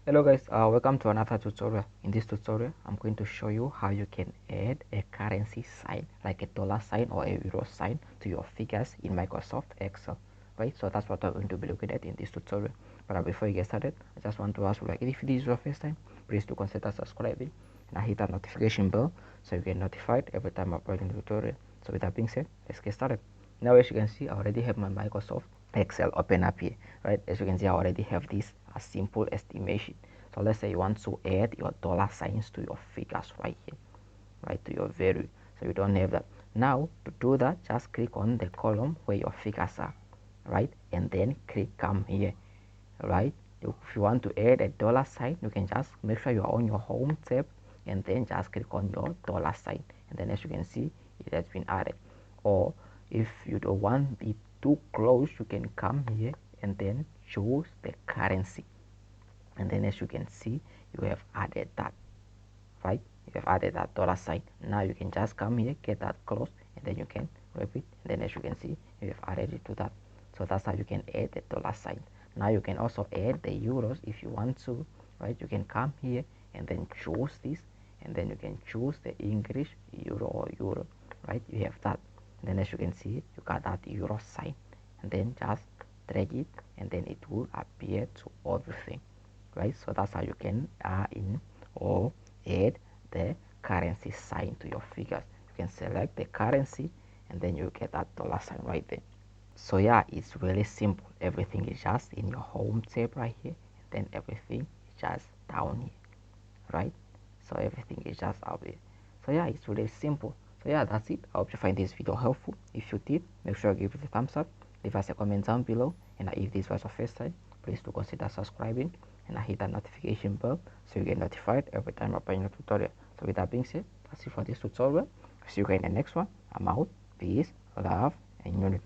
Hello guys, welcome to another tutorial. In this tutorial I'm going to show you how you can add a currency sign like a dollar sign or a euro sign to your figures in Microsoft Excel, right? So that's what we're going to be looking at in this tutorial. But before you get started, I just want to ask you, like, if this is your first time, please do consider subscribing and hit that notification bell so you get notified every time I upload a tutorial. So with that being said, let's get started. Now as you can see, I already have my Microsoft Excel open up here, right? As you can see, I already have this a simple estimation. So let's say you want to add your dollar signs to your figures right here, right, to your value. So you don't have that. Now to do that, just click on the column where your figures are, right, and then click come here, right? If you want to add a dollar sign, you can just make sure you are on your home tab and then just click on your dollar sign, and then as you can see, it has been added. Or if you don't want it too close, you can come here and then choose the currency, and then as you can see, you have added that, right? You have added that dollar sign. Now you can just come here, get that close, and then you can repeat, and then as you can see, you have added it to that. So that's how you can add the dollar sign. Now you can also add the euros if you want to, right? You can come here and then choose this, and then you can choose the English euro or euro, right? You have that, and then as you can see, you got that euro sign, and then just drag it, and then it will appear to everything, right? So that's how you can in or add the currency sign to your figures. You can select the currency and then you get that dollar sign right there. So yeah, it's really simple. Everything is just in your home tab right here, and then everything is just down here, right? So everything is just out there. So yeah, it's really simple. So yeah, that's it. I hope you find this video helpful. If you did, make sure you give it a thumbs up, leave us a comment down below, and if this was your first time, please do consider subscribing and hit that notification bell so you get notified every time I upload a new tutorial. So with that being said, that's it for this tutorial. See you guys in the next one. I'm out. Peace, love, and unity.